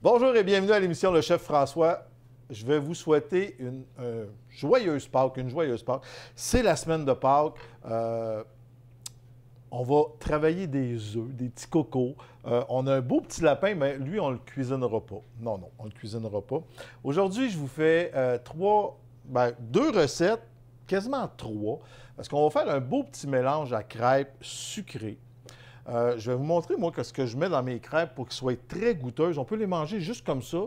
Bonjour et bienvenue à l'émission Le Chef François. Je vais vous souhaiter une joyeuse Pâques, C'est la semaine de Pâques. On va travailler des œufs, des petits cocos. On a un beau petit lapin, mais lui, on ne le cuisinera pas. Non, on ne le cuisinera pas. Aujourd'hui, je vous fais deux recettes, quasiment trois, parce qu'on va faire un beau petit mélange à crêpes sucrées. Je vais vous montrer, moi, ce que je mets dans mes crêpes pour qu'elles soient très goûteuses. On peut les manger juste comme ça.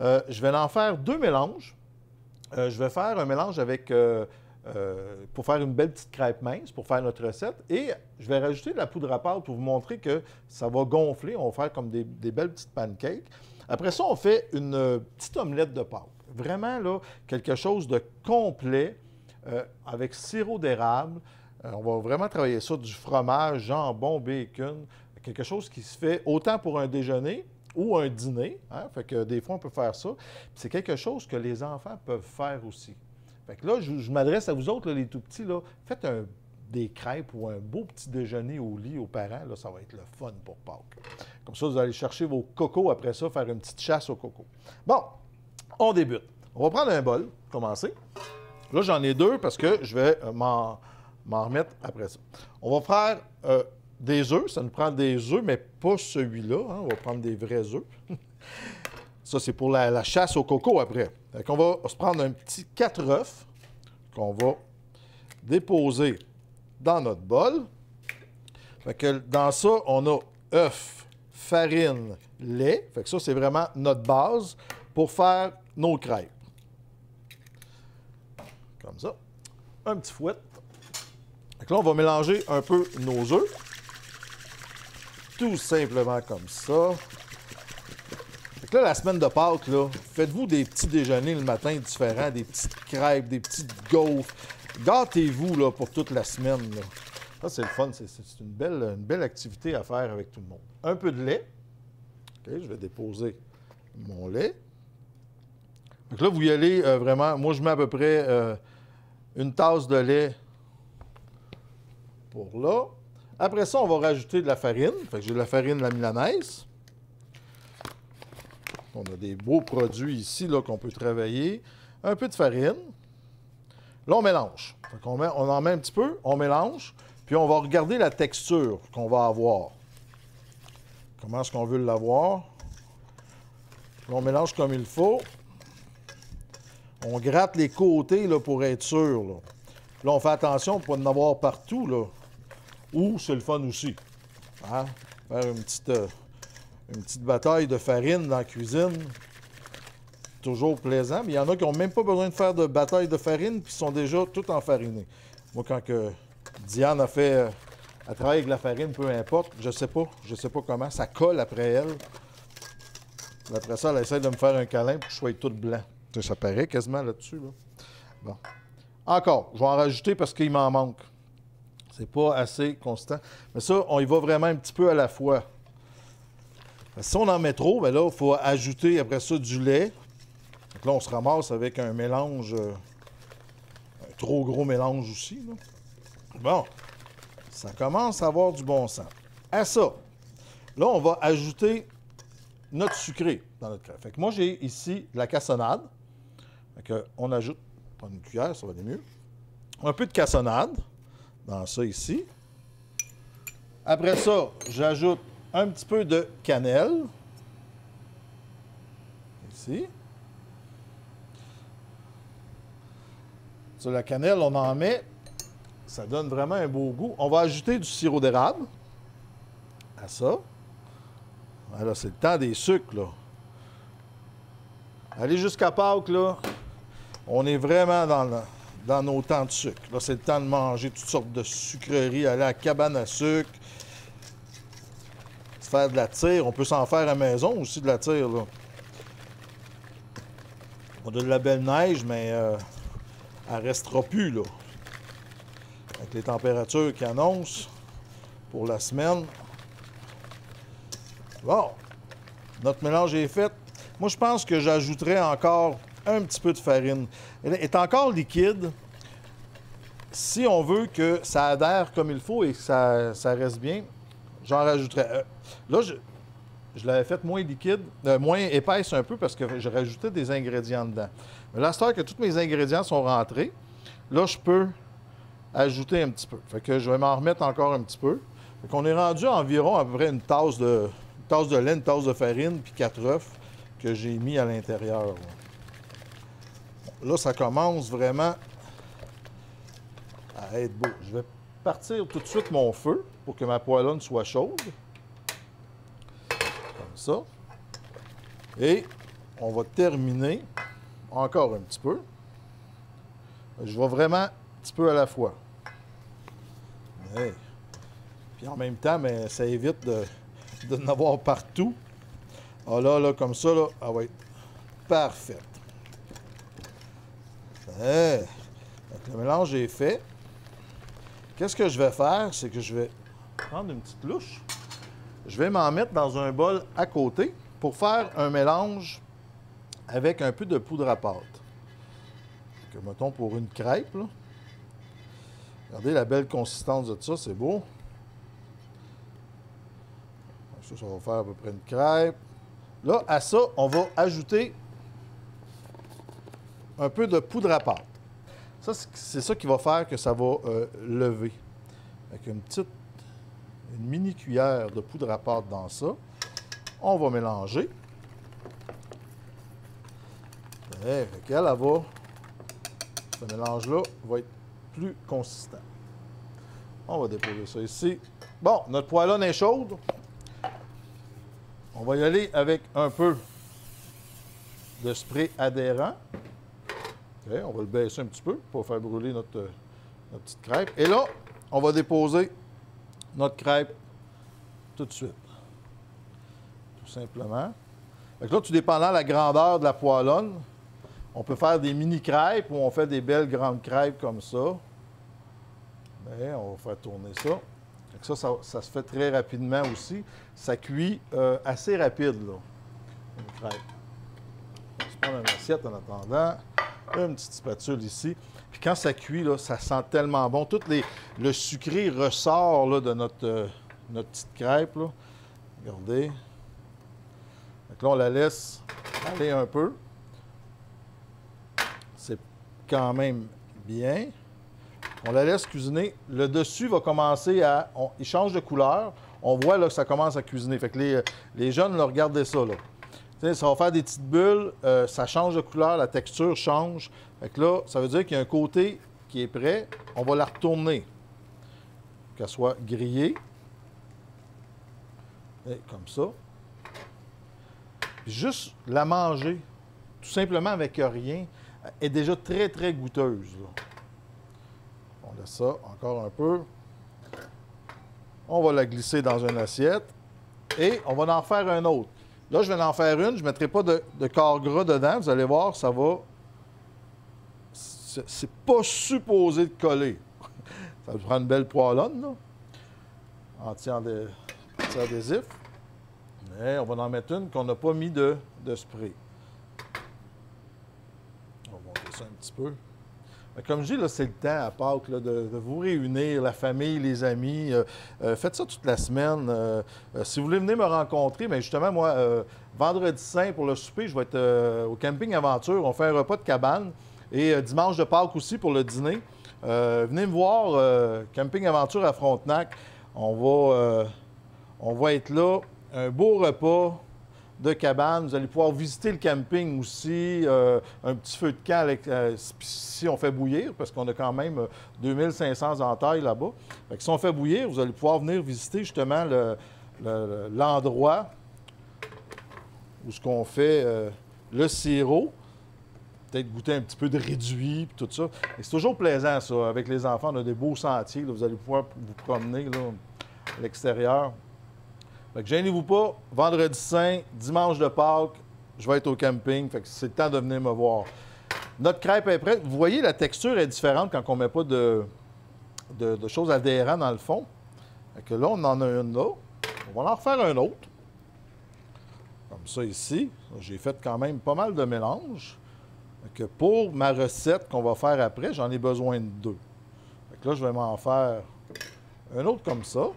Je vais en faire deux mélanges. Je vais faire un mélange avec, pour faire une belle petite crêpe mince, pour faire notre recette. Et je vais rajouter de la poudre à pâte pour vous montrer que ça va gonfler. On va faire comme des belles petites pancakes. Après ça, on fait une petite omelette de Pâques. Vraiment, là, quelque chose de complet avec sirop d'érable. On va vraiment travailler ça, du fromage, jambon, bacon, quelque chose qui se fait autant pour un déjeuner ou un dîner. Hein? Fait que des fois, on peut faire ça. C'est quelque chose que les enfants peuvent faire aussi. Fait que là, je m'adresse à vous autres, là, les tout-petits, là, faites des crêpes ou un beau petit déjeuner au lit aux parents. Là, ça va être le fun pour Pâques. Comme ça, vous allez chercher vos cocos après ça, faire une petite chasse aux cocos. Bon, on débute. On va prendre un bol, commencer. Là, j'en ai deux parce que je vais m'en remettre après ça. On va faire des œufs. Ça nous prend des œufs, mais pas celui-là. Hein? On va prendre des vrais œufs. Ça, c'est pour la chasse au coco après. Donc, on va se prendre un petit 4 œufs qu'on va déposer dans notre bol. Fait que dans ça, on a œufs, farine, lait. Fait que ça, c'est vraiment notre base pour faire nos crêpes. Comme ça. Un petit fouet. Donc là, on va mélanger un peu nos œufs. Tout simplement comme ça. Donc là, la semaine de Pâques, là, faites-vous des petits déjeuners le matin différents, des petites crêpes, des petites gaufres. Gâtez-vous là, pour toute la semaine. Là. Ça, c'est le fun. C'est une belle activité à faire avec tout le monde. Un peu de lait. OK, je vais déposer mon lait. Donc là, vous y allez vraiment... Moi, je mets à peu près une tasse de lait pour là. Après ça, on va rajouter de la farine. Fait que j'ai de la farine de la milanaise. On a des beaux produits ici là, qu'on peut travailler. Un peu de farine. Là, on mélange. Fait qu'on on en met un petit peu, on mélange, puis on va regarder la texture qu'on va avoir. Comment est-ce qu'on veut l'avoir? Là, on mélange comme il faut. On gratte les côtés là, pour être sûr. Là, on fait attention pour ne pas en avoir partout. Là. Ou c'est le fun aussi. Hein? Faire une petite bataille de farine dans la cuisine. Toujours plaisant. Mais il y en a qui n'ont même pas besoin de faire de bataille de farine puis sont déjà tout enfarinés. Moi, quand Diane a fait... elle travaille avec la farine, peu importe. Je sais pas comment. Ça colle après elle. Après ça, elle essaie de me faire un câlin pour que je sois tout blanc. Ça paraît quasiment là-dessus. Là. Bon. Encore, je vais en rajouter parce qu'il m'en manque. C'est pas assez constant. Mais ça, on y va vraiment un petit peu à la fois. Si on en met trop, bien là, il faut ajouter après ça du lait. Donc là, on se ramasse avec un mélange, un trop gros mélange aussi. Là. Bon, ça commence à avoir du bon sens. À ça, là, on va ajouter notre sucré dans notre crêpe. Fait que moi, j'ai ici de la cassonade. Fait que on ajoute, prendre une cuillère, ça va aller mieux. Un peu de cassonade dans ça ici. Après ça, j'ajoute un petit peu de cannelle. Ici. Sur la cannelle, on en met. Ça donne vraiment un beau goût. On va ajouter du sirop d'érable à ça. Voilà, c'est le temps des sucres, là. Allez jusqu'à Pâques, là. On est vraiment dans nos temps de sucre. Là, c'est le temps de manger toutes sortes de sucreries, aller à la cabane à sucre, se faire de la tire. On peut s'en faire à la maison aussi, de la tire, là. On a de la belle neige, mais elle restera plus, là. Avec les températures qui annoncent pour la semaine. Bon, notre mélange est fait. Moi, je pense que j'ajouterais encore un petit peu de farine. Elle est encore liquide. Si on veut que ça adhère comme il faut et que ça reste bien, j'en rajouterais. Là, je l'avais fait moins liquide, moins épaisse un peu parce que je rajoutais des ingrédients dedans. Mais là, à cette heure que tous mes ingrédients sont rentrés, là, je peux ajouter un petit peu. Fait que je vais m'en remettre encore un petit peu. Fait qu'on est rendu à environ à peu près une tasse de lait, une tasse de farine, puis 4 œufs que j'ai mis à l'intérieur. Là, ça commence vraiment à être beau. Je vais partir tout de suite mon feu pour que ma poêlonne soit chaude. Comme ça. Et on va terminer encore un petit peu. Je vais vraiment un petit peu à la fois. Hey. Puis en même temps, mais ça évite de en avoir partout. Ah là, comme ça, là, elle va être parfaite. Hey. Donc, le mélange est fait. Qu'est-ce que je vais faire? C'est que je vais prendre une petite louche. Je vais m'en mettre dans un bol à côté pour faire un mélange avec un peu de poudre à pâte. Donc, mettons pour une crêpe, là. Regardez la belle consistance de ça, c'est beau. Ça va faire à peu près une crêpe. Là, à ça, on va ajouter un peu de poudre à pâte. Ça, c'est ça qui va faire que ça va lever. Avec une mini cuillère de poudre à pâte dans ça. On va mélanger. Et qu'elle, ce mélange-là va être plus consistant. On va déposer ça ici. Bon, notre poêlonne est chaude. On va y aller avec un peu de spray adhérent. Okay, on va le baisser un petit peu pour faire brûler notre petite crêpe. Et là, on va déposer notre crêpe tout de suite. Tout simplement. Fait que là, tout dépendant de la grandeur de la poêlonne, on peut faire des mini crêpes ou on fait des belles grandes crêpes comme ça. Mais on va faire tourner ça. Fait que ça se fait très rapidement aussi. Ça cuit assez rapide, là, une crêpe. On va se prendre une assiette en attendant. Une petite spatule ici. Puis quand ça cuit, là, ça sent tellement bon. Le sucré ressort là, de notre petite crêpe. Là. Regardez. Donc là, on la laisse aller un peu. C'est quand même bien. On la laisse cuisiner. Le dessus va commencer il change de couleur. On voit là, que ça commence à cuisiner. Fait que les jeunes, là, regardez ça. Là. Ça va faire des petites bulles, ça change de couleur, la texture change. Fait que là, ça veut dire qu'il y a un côté qui est prêt. On va la retourner, qu'elle soit grillée. Et comme ça. Puis juste la manger, tout simplement avec rien, est déjà très, très goûteuse. Là. On laisse ça encore un peu. On va la glisser dans une assiette. Et on va en faire un autre. Là, je vais en faire une. Je ne mettrai pas de corps gras dedans. Vous allez voir, ça va... C'est pas supposé de coller. Ça va prendre une belle poêlonne, là. Anti-adhésif. Mais on va en mettre une qu'on n'a pas mis de spray. On va monter ça un petit peu. Mais comme je dis, là, c'est le temps à Pâques là, de vous réunir, la famille, les amis. Faites ça toute la semaine. Si vous voulez venir me rencontrer, mais justement, moi, vendredi saint pour le souper, je vais être au Camping Aventure. On fait un repas de cabane. Et dimanche de Pâques aussi pour le dîner. Venez me voir, Camping Aventure à Frontenac. On va être là. Un beau repas de cabane. Vous allez pouvoir visiter le camping aussi. Un petit feu de camp si on fait bouillir, parce qu'on a quand même 2500 entailles là-bas. Fait que si on fait bouillir, vous allez pouvoir venir visiter justement l'endroit où ce qu'on fait le sirop. Peut-être goûter un petit peu de réduit et tout ça. Et c'est toujours plaisant, ça. Avec les enfants, on a des beaux sentiers. Là, vous allez pouvoir vous promener là, à l'extérieur. Fait que gênez-vous pas. Vendredi saint, dimanche de Pâques, je vais être au camping. Fait que c'est le temps de venir me voir. Notre crêpe est prête. Vous voyez, la texture est différente quand on ne met pas de choses adhérentes dans le fond. Fait que là, on en a une là. On va en refaire un autre. Comme ça ici. J'ai fait quand même pas mal de mélanges. Que pour ma recette qu'on va faire après, j'en ai besoin de 2. Fait que là, je vais m'en faire un autre comme ça.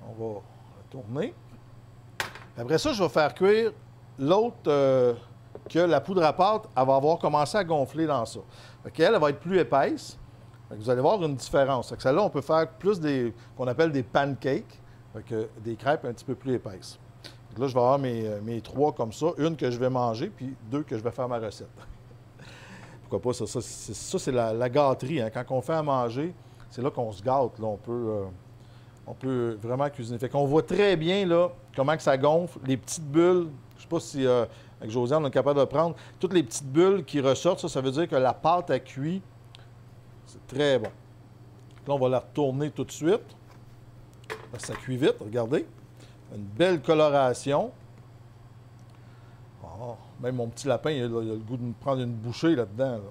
On va tourner. Après ça, je vais faire cuire l'autre que la poudre à pâte, elle va avoir commencé à gonfler dans ça. Elle va être plus épaisse. Vous allez voir une différence. Celle-là, on peut faire plus qu'on appelle des pancakes, des crêpes un petit peu plus épaisses. Là, je vais avoir mes 3 comme ça. Une que je vais manger, puis 2 que je vais faire ma recette. Pourquoi pas ça? Ça, c'est la gâterie. Hein. Quand on fait à manger, c'est là qu'on se gâte. Là. On peut vraiment cuisiner. Fait qu'on voit très bien là, comment que ça gonfle. Les petites bulles, je ne sais pas si avec Josiane, on est capable de prendre. Toutes les petites bulles qui ressortent, ça veut dire que la pâte a cuit. C'est très bon. Là, on va la retourner tout de suite. Parce que ça cuit vite, regardez. Une belle coloration. Oh, même mon petit lapin, il a le goût de me prendre une bouchée là-dedans. Là.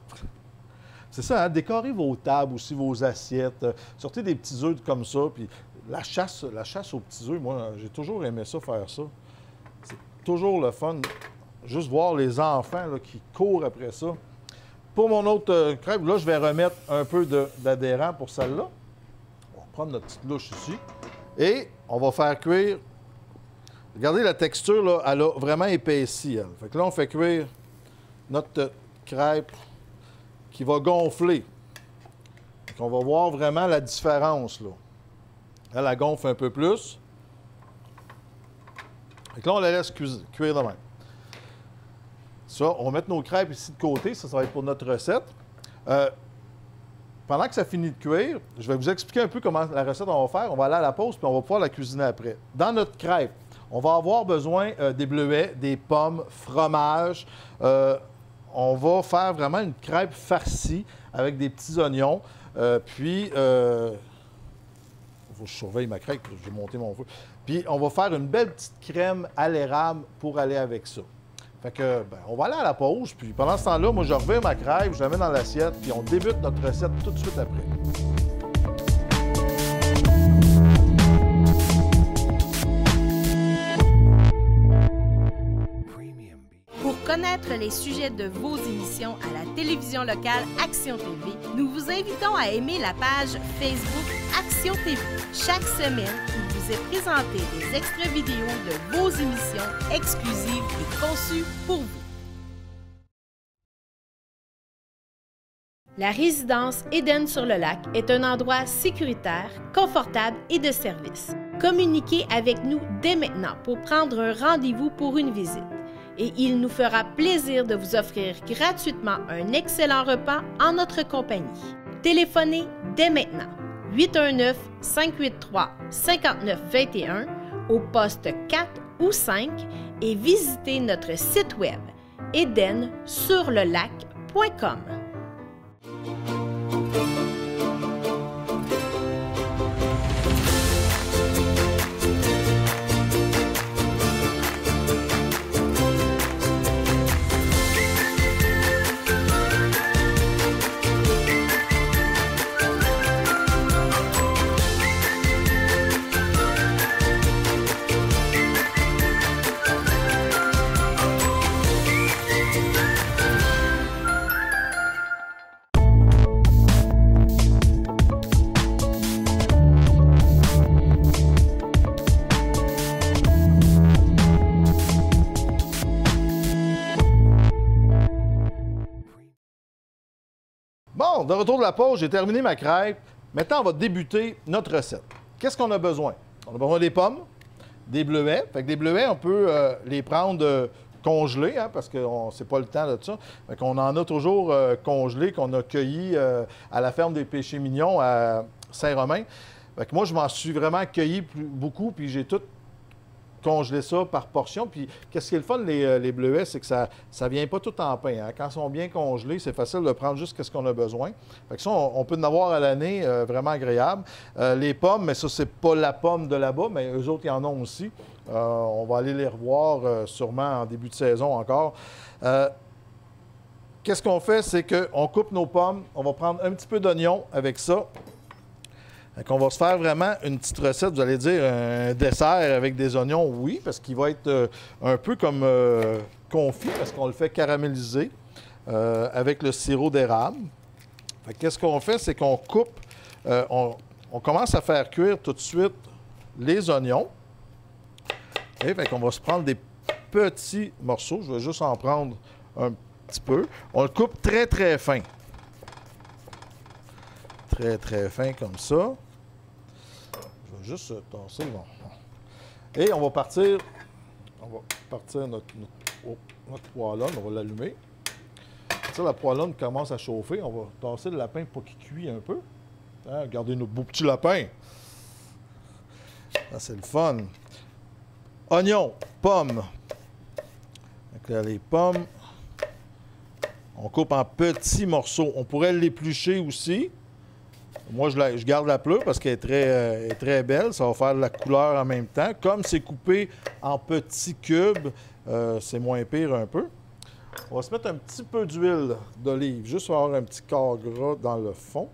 C'est ça, hein? Décorez vos tables aussi, vos assiettes. Sortez des petits œufs comme ça. Puis la chasse aux petits œufs, moi, j'ai toujours aimé ça, faire ça. C'est toujours le fun. Juste voir les enfants là, qui courent après ça. Pour mon autre crêpe, là, je vais remettre un peu d'adhérent pour celle-là. On va prendre notre petite louche ici. Et on va faire cuire. Regardez la texture, là, elle a vraiment épaissi, elle. Fait que là, on fait cuire notre crêpe qui va gonfler. On va voir vraiment la différence, là. Elle gonfle un peu plus. Fait que là, on la laisse cuire de même. Ça, on va mettre nos crêpes ici de côté. Ça va être pour notre recette. Pendant que ça finit de cuire, je vais vous expliquer un peu comment la recette on va faire. On va aller à la pause, puis on va pouvoir la cuisiner après. Dans notre crêpe, on va avoir besoin des bleuets, des pommes, fromage. On va faire vraiment une crêpe farcie avec des petits oignons. Puis, il faut que je surveille ma crêpe, je vais monter mon feu. Puis, on va faire une belle petite crème à l'érable pour aller avec ça. Fait que, on va aller à la pause, puis pendant ce temps-là, moi, je reviens ma crêpe, je la mets dans l'assiette, puis on débute notre recette tout de suite après. Pour connaître les sujets de vos émissions à la télévision locale Action TV, nous vous invitons à aimer la page Facebook Action TV. Chaque semaine, il vous est présenté des extraits vidéo de vos émissions exclusives et conçues pour vous. La résidence Éden-sur-le-Lac est un endroit sécuritaire, confortable et de service. Communiquez avec nous dès maintenant pour prendre un rendez-vous pour une visite. Et il nous fera plaisir de vous offrir gratuitement un excellent repas en notre compagnie. Téléphonez dès maintenant 819-583-5921 au poste 4 ou 5 et visitez notre site web edensurlelac.com. Bon, de retour de la pause, j'ai terminé ma crêpe. Maintenant, on va débuter notre recette. Qu'est-ce qu'on a besoin? On a besoin des pommes, des bleuets. Fait que des bleuets, on peut les prendre congelés, hein, parce que c'est pas le temps de ça. Fait qu'on en a toujours congelés, qu'on a cueillis à la ferme des Péchés Mignons à Saint-Romain. Fait que moi, je m'en suis vraiment cueilli beaucoup, puis j'ai tout congeler ça par portion. Puis, qu'est-ce qui est le fun, les bleuets, c'est que ça ne vient pas tout en pain. Hein? Quand ils sont bien congelés, c'est facile de prendre juste ce qu'on a besoin. Fait que ça, on peut en avoir à l'année, vraiment agréable. Les pommes, mais ça, c'est pas la pomme de là-bas, mais eux autres, ils en ont aussi. On va aller les revoir sûrement en début de saison encore. Qu'est-ce qu'on fait, c'est qu'on coupe nos pommes. On va prendre un petit peu d'oignon avec ça. On va se faire vraiment une petite recette, vous allez dire un dessert avec des oignons, oui, parce qu'il va être un peu comme confit, parce qu'on le fait caraméliser avec le sirop d'érable. Qu'est-ce qu'on fait, c'est qu'on coupe, on commence à faire cuire tout de suite les oignons. OK, fait qu'on va se prendre des petits morceaux. Je vais juste en prendre un petit peu. On le coupe très, très fin. Très, très fin comme ça. Je vais juste tasser. Bon. Et on va partir notre poêlonne. On va l'allumer. La poêlonne commence à chauffer. On va tasser le lapin pour qu'il cuise un peu. Hein, regardez notre beau petit lapin. C'est le fun. Oignons, pommes. Donc là, les pommes, on coupe en petits morceaux. On pourrait l'éplucher aussi. Moi, je garde la pleure parce qu'elle est très belle. Ça va faire de la couleur en même temps. Comme c'est coupé en petits cubes, c'est moins pire un peu. On va se mettre un petit peu d'huile d'olive, juste pour avoir un petit quart gras dans le fond.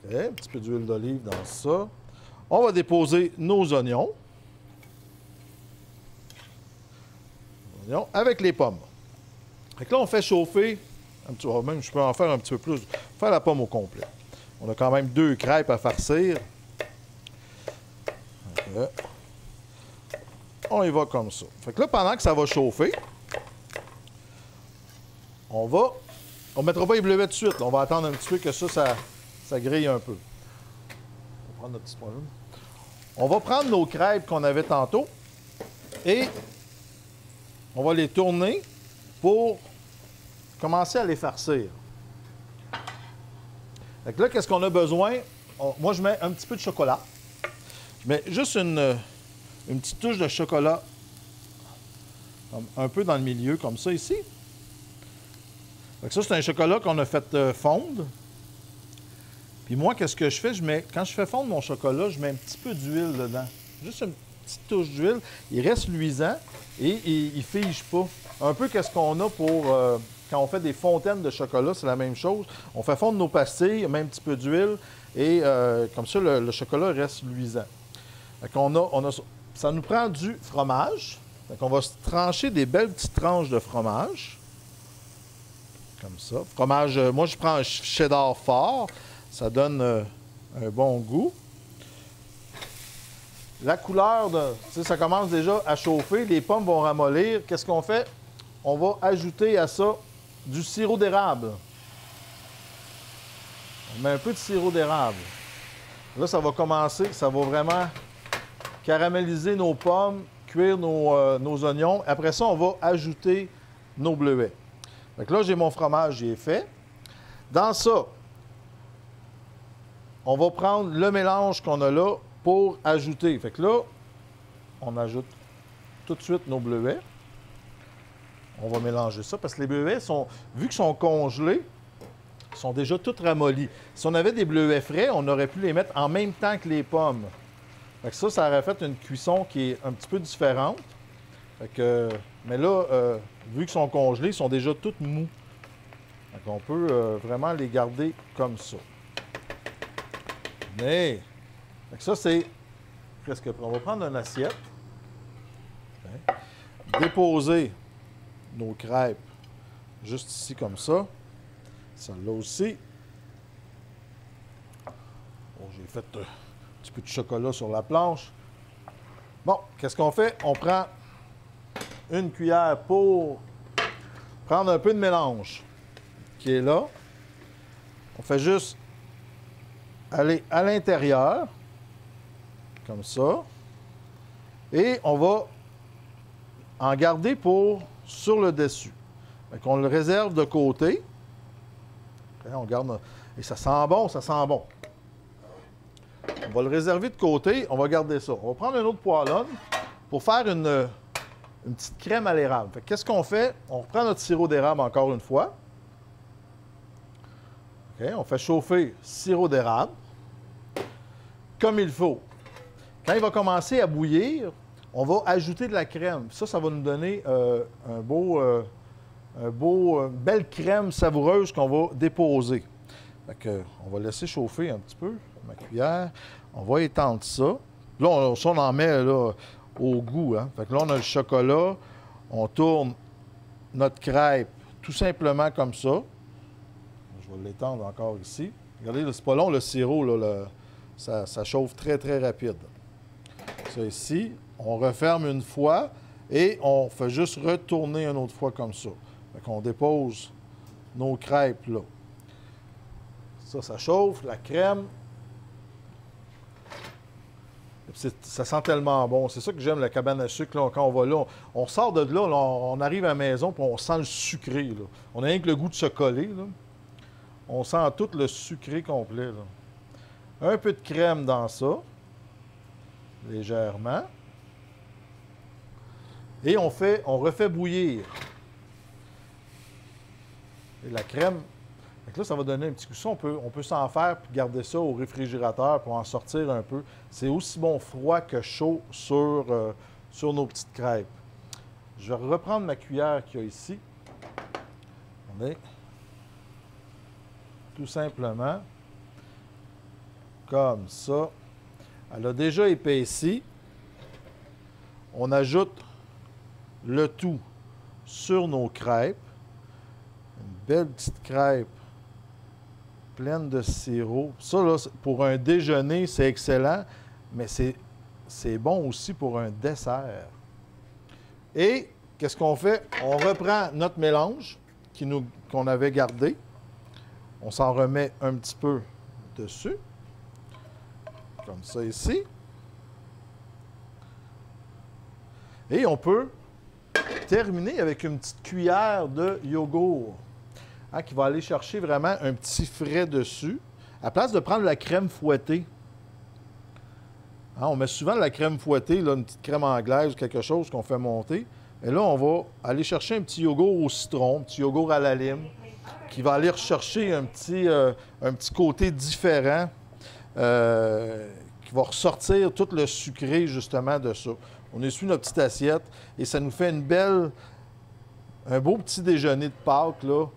OK, un petit peu d'huile d'olive dans ça. On va déposer nos oignons. Avec les pommes. Fait que là, on fait chauffer, même je peux en faire un petit peu plus, faire la pomme au complet. On a quand même 2 crêpes à farcir. Okay. On y va comme ça. Fait que là, pendant que ça va chauffer, on ne mettra pas les bleuets tout de suite. Là. On va attendre un petit peu que ça grille un peu. On va prendre notre petit poêlon. On va prendre nos crêpes qu'on avait tantôt et on va les tourner pour commencer à les farcir. Fait que là, qu'est-ce qu'on a besoin? Moi, je mets un petit peu de chocolat. Je mets juste une petite touche de chocolat un peu dans le milieu, comme ça, ici. Fait que ça, c'est un chocolat qu'on a fait fondre. Puis moi, qu'est-ce que je fais? Quand je fais fondre mon chocolat, je mets un petit peu d'huile dedans. Juste une petite touche d'huile. Il reste luisant et il ne fige pas. Un peu qu'est-ce qu'on a pour... quand on fait des fontaines de chocolat, c'est la même chose. On fait fondre nos pastilles, met un petit peu d'huile et comme ça, le chocolat reste luisant. Fait qu'on a ça nous prend du fromage. Fait qu'on va se trancher des belles petites tranches de fromage. Comme ça. Fromage, moi, je prends un cheddar fort. Ça donne un bon goût. La couleur, ça commence déjà à chauffer. Les pommes vont ramollir. Qu'est-ce qu'on fait? On va ajouter à ça du sirop d'érable. On met un peu de sirop d'érable. Là, ça va commencer. Ça va vraiment caraméliser nos pommes, cuire nos oignons. Après ça, on va ajouter nos bleuets. Donc là, j'ai mon fromage, j'ai fait. Dans ça, on va prendre le mélange qu'on a là pour ajouter. Fait que là, on ajoute tout de suite nos bleuets. On va mélanger ça parce que les bleuets, vu qu'ils sont congelés, sont déjà tous ramollis. Si on avait des bleuets frais, on aurait pu les mettre en même temps que les pommes. Fait que ça aurait fait une cuisson qui est un petit peu différente. Fait que, mais là, vu qu'ils sont congelés, ils sont déjà tous mous. Fait qu'on peut vraiment les garder comme ça. Mais, fait que ça, c'est presque prêt. On va prendre une assiette. Okay. Déposer nos crêpes juste ici comme ça. Celle-là aussi. Bon, j'ai fait un petit peu de chocolat sur la planche. Bon, qu'est-ce qu'on fait? On prend une cuillère pour prendre un peu de mélange qui est là. On fait juste aller à l'intérieur, comme ça. Et on va en garder pour sur le dessus. Fait qu'on le réserve de côté. On garde... Et ça sent bon, ça sent bon. On va le réserver de côté, on va garder ça. On va prendre une autre poêlonne pour faire une petite crème à l'érable. Fait qu'est-ce qu'on fait? On reprend notre sirop d'érable encore une fois. OK, on fait chauffer sirop d'érable comme il faut. Quand il va commencer à bouillir, on va ajouter de la crème. Ça va nous donner une belle crème savoureuse qu'on va déposer. Fait que, on va laisser chauffer un petit peu ma cuillère. On va étendre ça. Là, on en met là, au goût. Hein? Fait que là, on a le chocolat. On tourne notre crêpe tout simplement comme ça. Je vais l'étendre encore ici. Regardez, c'est pas long le sirop. Là, ça chauffe très, très rapide. ça ici. On referme une fois et on fait juste retourner une autre fois comme ça. Fait qu'on dépose nos crêpes là. Ça chauffe, la crème. Ça sent tellement bon. C'est ça que j'aime, la cabane à sucre. Là, quand on va là, on sort de là, on arrive à la maison et on sent le sucré. Là. On a rien que le goût de se coller. Là. On sent tout le sucré complet. Là. Un peu de crème dans ça, légèrement. Et on refait bouillir. Et la crème, donc là, ça va donner un petit coup. Ça, on peut s'en faire puis garder ça au réfrigérateur pour en sortir un peu. C'est aussi bon froid que chaud sur nos petites crêpes. Je vais reprendre ma cuillère qu'il y a ici. Regardez. Tout simplement, comme ça. Elle a déjà épaissi. On ajoute le tout sur nos crêpes. Une belle petite crêpe pleine de sirop. Ça, là, pour un déjeuner, c'est excellent, mais c'est bon aussi pour un dessert. Et qu'est-ce qu'on fait? On reprend notre mélange qu'on avait gardé. On s'en remet un petit peu dessus, comme ça ici. Et on peut terminer avec une petite cuillère de yogourt. Qui va aller chercher vraiment un petit frais dessus. À place de prendre la crème fouettée. On met souvent de la crème fouettée, là, une petite crème anglaise ou quelque chose qu'on fait monter. Et là, on va aller chercher un petit yogourt au citron, un petit yogourt à la lime, qui va aller rechercher un petit côté différent, qui va ressortir tout le sucré, justement, de ça. On essuie notre petite assiette et ça nous fait un beau petit déjeuner de Pâques, là,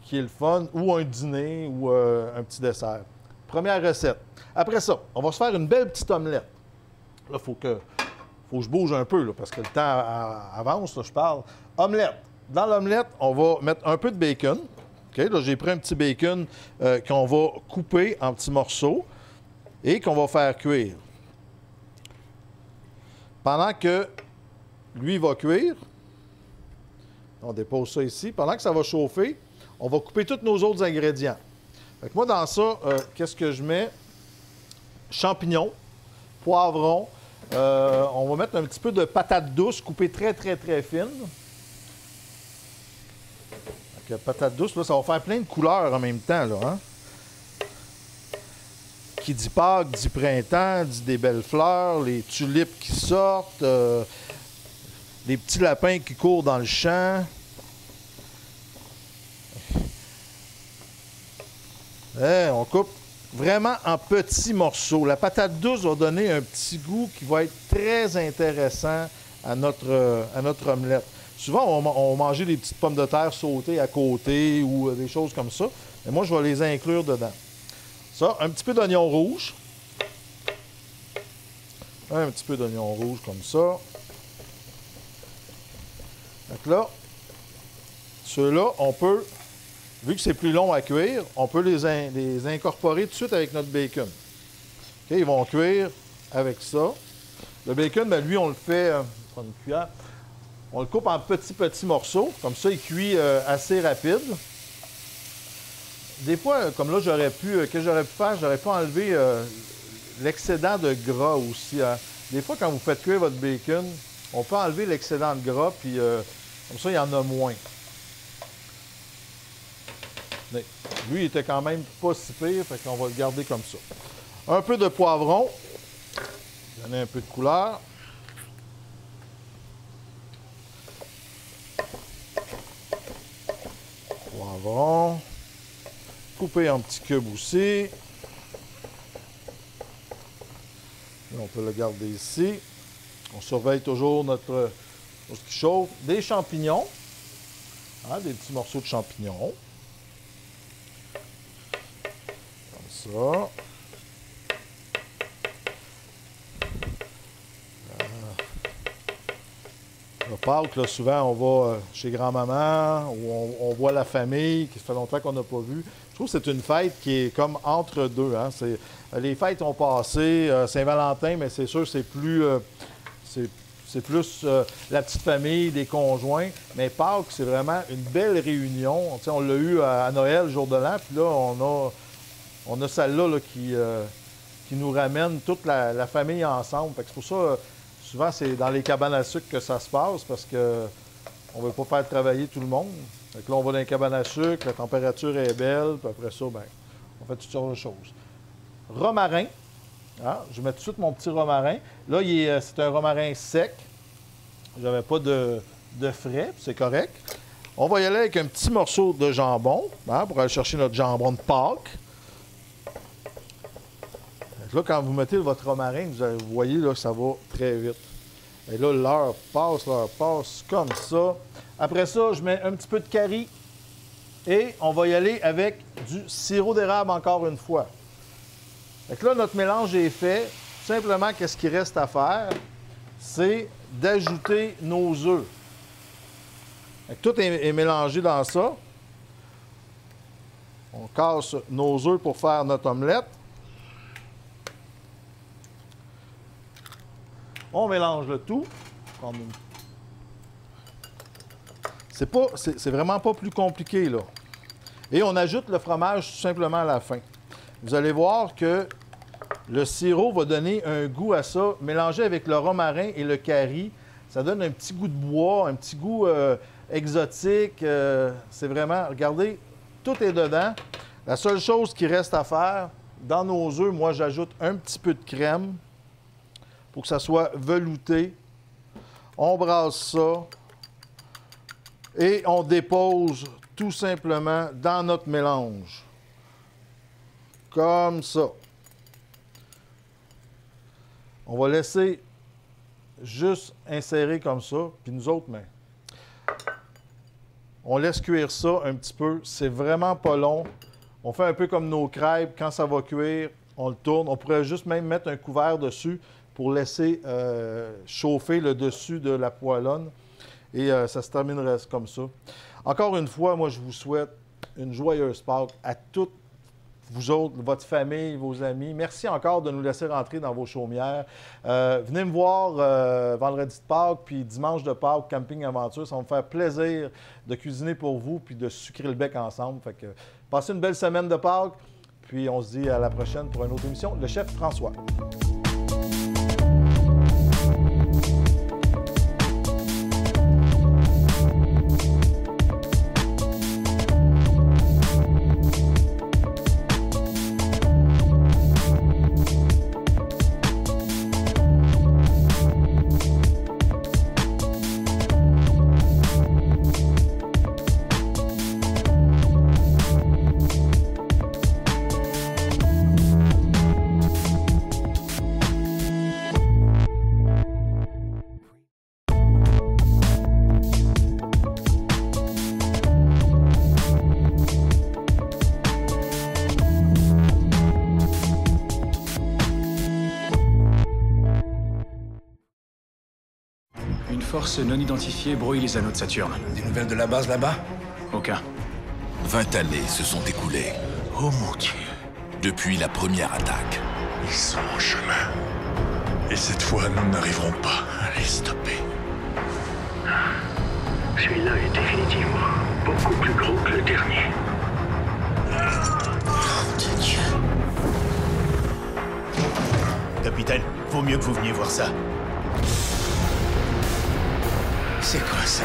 qui est le fun, ou un dîner, ou un petit dessert. Première recette. Après ça, on va se faire une belle petite omelette. Là, il faut que je bouge un peu, là, parce que le temps avance, là, je parle. Omelette. Dans l'omelette, on va mettre un peu de bacon. Okay? Là, j'ai pris un petit bacon qu'on va couper en petits morceaux et qu'on va faire cuire. Pendant que lui va cuire, on dépose ça ici. Pendant que ça va chauffer, on va couper tous nos autres ingrédients. Fait que moi, dans ça, qu'est-ce que je mets? Champignons, poivrons. On va mettre un petit peu de patates douces coupées très, très, très fines. Donc, patates douces, là, ça va faire plein de couleurs en même temps, là, hein? Qui dit Pâques, dit printemps, dit des belles fleurs, les tulipes qui sortent, les petits lapins qui courent dans le champ. On coupe vraiment en petits morceaux. La patate douce va donner un petit goût qui va être très intéressant à notre omelette. Souvent, on va manger des petites pommes de terre sautées à côté ou des choses comme ça. Mais moi, je vais les inclure dedans. Ça, un petit peu d'oignon rouge. Un petit peu d'oignon rouge comme ça. Donc là, ceux-là, on peut, vu que c'est plus long à cuire, on peut les incorporer tout de suite avec notre bacon. Okay, ils vont cuire avec ça. Le bacon, bien, lui, on le fait, prends une cuillère, on le coupe en petits morceaux. Comme ça, il cuit assez rapide. Des fois, comme là, j'aurais pu enlever l'excédent de gras aussi. Hein. Des fois, quand vous faites cuire votre bacon, on peut enlever l'excédent de gras, puis comme ça, il y en a moins. Mais lui, il était quand même pas si pire, fait qu'on va le garder comme ça. Un peu de poivron. Donner un peu de couleur. Poivron. Couper en petits cubes aussi. Là, on peut le garder ici. On surveille toujours ce qui chauffe. Des champignons. Hein, des petits morceaux de champignons. Comme ça. Le Pâques, là, souvent, on va chez grand-maman ou on voit la famille, qui fait longtemps qu'on n'a pas vu. trouve que c'est une fête qui est comme entre deux. Hein? Les fêtes ont passé, Saint-Valentin, mais c'est sûr que c'est plus... c'est plus la petite famille, des conjoints. Mais Pâques, c'est vraiment une belle réunion. T'sais, on l'a eu à Noël, jour de l'an, puis là, on a celle-là là, qui nous ramène toute la famille ensemble. Fait que c'est pour ça, souvent, c'est dans les cabanes à sucre que ça se passe, parce qu'on ne veut pas faire travailler tout le monde. Fait que là, on va dans les cabanes à sucre, la température est belle, puis après ça, bien, on fait toutes sortes de choses. Romarin. Ah, je mets tout de suite mon petit romarin. Là, c'est un romarin sec. J'avais pas de frais, c'est correct. On va y aller avec un petit morceau de jambon, hein, pour aller chercher notre jambon de Pâques. Là, quand vous mettez votre romarin, vous voyez là, ça va très vite. Et là, l'heure passe comme ça. Après ça, je mets un petit peu de curry. Et on va y aller avec du sirop d'érable encore une fois. Fait que là, notre mélange est fait. Tout simplement, qu'est-ce qu'il reste à faire? C'est d'ajouter nos œufs. Fait que tout est mélangé dans ça. On casse nos œufs pour faire notre omelette. On mélange le tout. C'est vraiment pas plus compliqué, là. Et on ajoute le fromage tout simplement à la fin. Vous allez voir que le sirop va donner un goût à ça. Mélangé avec le romarin et le curry, ça donne un petit goût de bois, un petit goût exotique. C'est vraiment... Regardez, tout est dedans. La seule chose qui reste à faire, dans nos œufs, moi, j'ajoute un petit peu de crème pour que ça soit velouté. On brasse ça et on dépose tout simplement dans notre mélange. Comme ça. On va laisser juste insérer comme ça, puis nous autres, mais on laisse cuire ça un petit peu. C'est vraiment pas long. On fait un peu comme nos crêpes. Quand ça va cuire, on le tourne. On pourrait juste même mettre un couvert dessus pour laisser chauffer le dessus de la poêlonne. Et ça se terminerait comme ça. Encore une fois, moi, je vous souhaite une joyeuse Pâques à toutes vous autres, votre famille, vos amis. Merci encore de nous laisser rentrer dans vos chaumières. Venez me voir vendredi de Pâques, puis dimanche de Pâques, Camping Aventure. Ça va me faire plaisir de cuisiner pour vous, puis de sucrer le bec ensemble. Fait que passez une belle semaine de Pâques, puis on se dit à la prochaine pour une autre émission. Le chef François. Une force non identifiée brouille les anneaux de Saturne. Des nouvelles de la base là-bas? Aucun. 20 années se sont écoulées. Oh mon Dieu. Depuis la première attaque. Ils sont en chemin. Et cette fois, nous n'arriverons pas à les stopper. Celui-là est définitivement beaucoup plus gros que le dernier. Oh de Dieu. Capitaine, vaut mieux que vous veniez voir ça. C'est quoi ça?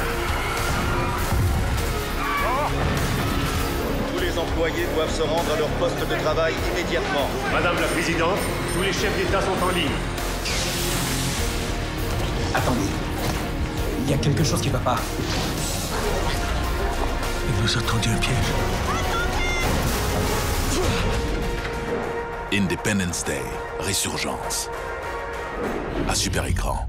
Tous les employés doivent se rendre à leur poste de travail immédiatement. Madame la Présidente, tous les chefs d'État sont en ligne. Attendez. Il y a quelque chose qui va pas. Il nous a tendu un piège. Independence Day, Résurgence. À Super Écran.